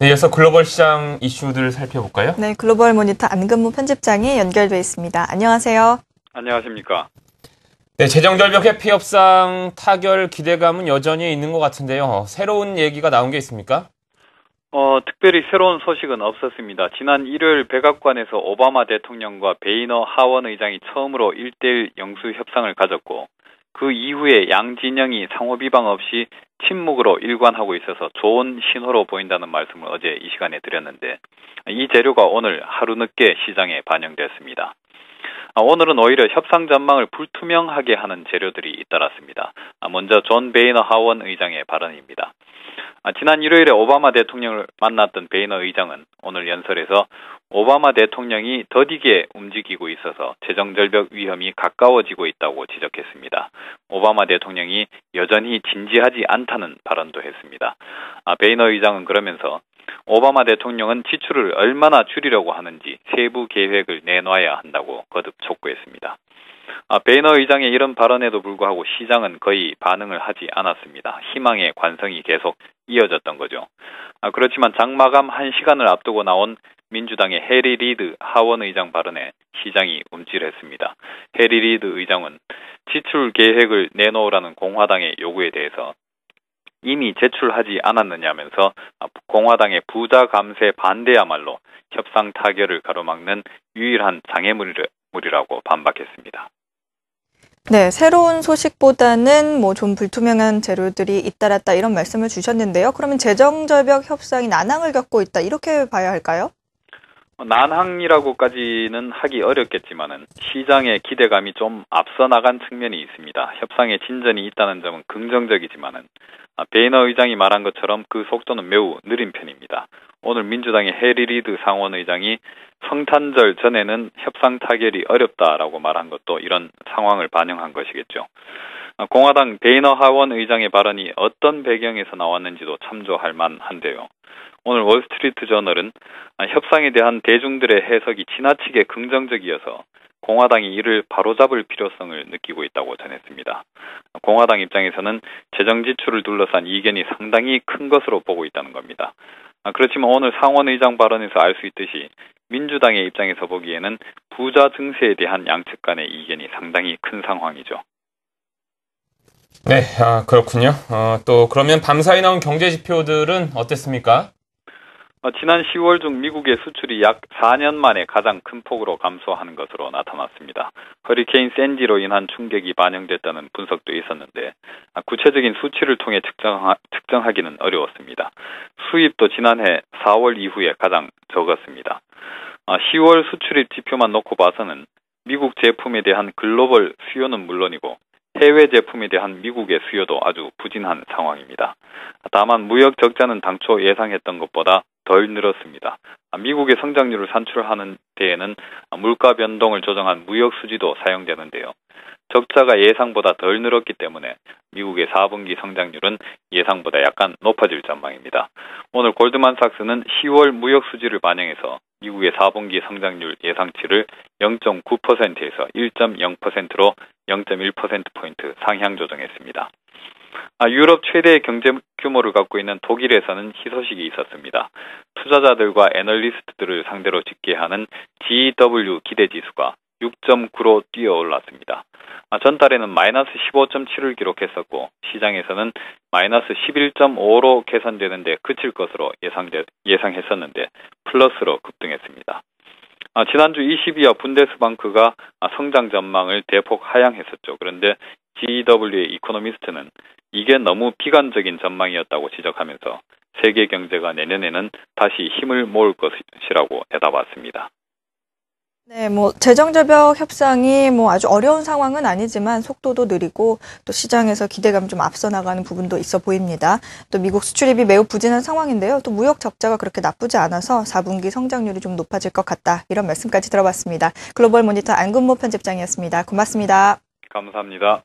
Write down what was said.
네, 이어서 글로벌 시장 이슈들 살펴볼까요? 네, 글로벌 모니터 안근무 편집장이 연결돼 있습니다. 안녕하세요. 안녕하십니까. 네, 재정절벽 회피 협상 타결 기대감은 여전히 있는 것 같은데요. 새로운 얘기가 나온 게 있습니까? 특별히 새로운 소식은 없었습니다. 지난 일요일 백악관에서 오바마 대통령과 베이너 하원 의장이 처음으로 1대1 영수 협상을 가졌고, 그 이후에 양 진영이 상호 비방 없이 침묵으로 일관하고 있어서 좋은 신호로 보인다는 말씀을 어제 이 시간에 드렸는데, 이 재료가 오늘 하루 늦게 시장에 반영됐습니다. 오늘은 오히려 협상 전망을 불투명하게 하는 재료들이 잇따랐습니다. 먼저 존 베이너 하원 의장의 발언입니다. 지난 일요일에 오바마 대통령을 만났던 베이너 의장은 오늘 연설에서 오바마 대통령이 더디게 움직이고 있어서 재정절벽 위험이 가까워지고 있다고 지적했습니다. 오바마 대통령이 여전히 진지하지 않다는 발언도 했습니다. 베이너 의장은 그러면서 오바마 대통령은 지출을 얼마나 줄이려고 하는지 세부 계획을 내놔야 한다고 거듭 촉구했습니다. 베이너 의장의 이런 발언에도 불구하고 시장은 거의 반응을 하지 않았습니다. 희망의 관성이 계속 이어졌던 거죠. 그렇지만 장마감 1시간을 앞두고 나온 민주당의 해리 리드 하원 의장 발언에 시장이 움찔했습니다. 해리 리드 의장은 지출 계획을 내놓으라는 공화당의 요구에 대해서 이미 제출하지 않았느냐면서 공화당의 부자 감세 반대야말로 협상 타결을 가로막는 유일한 장애물이라고 반박했습니다. 네, 새로운 소식보다는 좀 불투명한 재료들이 잇따랐다 이런 말씀을 주셨는데요. 그러면 재정절벽 협상이 난항을 겪고 있다 이렇게 봐야 할까요? 난항이라고까지는 하기 어렵겠지만은 시장의 기대감이 좀 앞서 나간 측면이 있습니다. 협상에 진전이 있다는 점은 긍정적이지만은 베이너 의장이 말한 것처럼 그 속도는 매우 느린 편입니다. 오늘 민주당의 해리 리드 상원 의장이 성탄절 전에는 협상 타결이 어렵다라고 말한 것도 이런 상황을 반영한 것이겠죠. 공화당 베이너 하원 의장의 발언이 어떤 배경에서 나왔는지도 참조할 만한데요. 오늘 월스트리트 저널은 협상에 대한 대중들의 해석이 지나치게 긍정적이어서 공화당이 이를 바로잡을 필요성을 느끼고 있다고 전했습니다. 공화당 입장에서는 재정 지출을 둘러싼 이견이 상당히 큰 것으로 보고 있다는 겁니다. 그렇지만 오늘 상원 의장 발언에서 알 수 있듯이 민주당의 입장에서 보기에는 부자 증세에 대한 양측 간의 이견이 상당히 큰 상황이죠. 네, 그렇군요. 또 그러면 밤사이 나온 경제 지표들은 어땠습니까? 지난 10월 중 미국의 수출이 약 4년 만에 가장 큰 폭으로 감소하는 것으로 나타났습니다. 허리케인 샌디로 인한 충격이 반영됐다는 분석도 있었는데 구체적인 수치를 통해 측정하기는 어려웠습니다. 수입도 지난해 4월 이후에 가장 적었습니다. 10월 수출입 지표만 놓고 봐서는 미국 제품에 대한 글로벌 수요는 물론이고 해외 제품에 대한 미국의 수요도 아주 부진한 상황입니다. 다만 무역 적자는 당초 예상했던 것보다 덜 늘었습니다. 미국의 성장률을 산출하는 데에는 물가 변동을 조정한 무역 수지도 사용되는데요. 적자가 예상보다 덜 늘었기 때문에 미국의 4분기 성장률은 예상보다 약간 높아질 전망입니다. 오늘 골드만삭스는 10월 무역 수지를 반영해서 미국의 4분기 성장률 예상치를 0.9%에서 1.0%로 0.1%포인트 상향 조정했습니다. 유럽 최대의 경제 규모를 갖고 있는 독일에서는 희소식이 있었습니다. 투자자들과 애널리스트들을 상대로 집계하는 GW 기대지수가 6.9로 뛰어올랐습니다. 전달에는 마이너스 15.7을 기록했었고 시장에서는 마이너스 11.5로 개선되는데 그칠 것으로 예상했었는데 플러스로 급등했습니다. 지난주 22와 분데스방크가 성장 전망을 대폭 하향했었죠. 그런데 GW의 이코노미스트는 이게 너무 비관적인 전망이었다고 지적하면서 세계 경제가 내년에는 다시 힘을 모을 것이라고 내다봤습니다. 네, 재정절벽 협상이 아주 어려운 상황은 아니지만 속도도 느리고 또 시장에서 기대감 좀 앞서 나가는 부분도 있어 보입니다. 또 미국 수출입이 매우 부진한 상황인데요. 또 무역 적자가 그렇게 나쁘지 않아서 4분기 성장률이 좀 높아질 것 같다. 이런 말씀까지 들어봤습니다. 글로벌 모니터 안근무 편집장이었습니다. 고맙습니다. 감사합니다.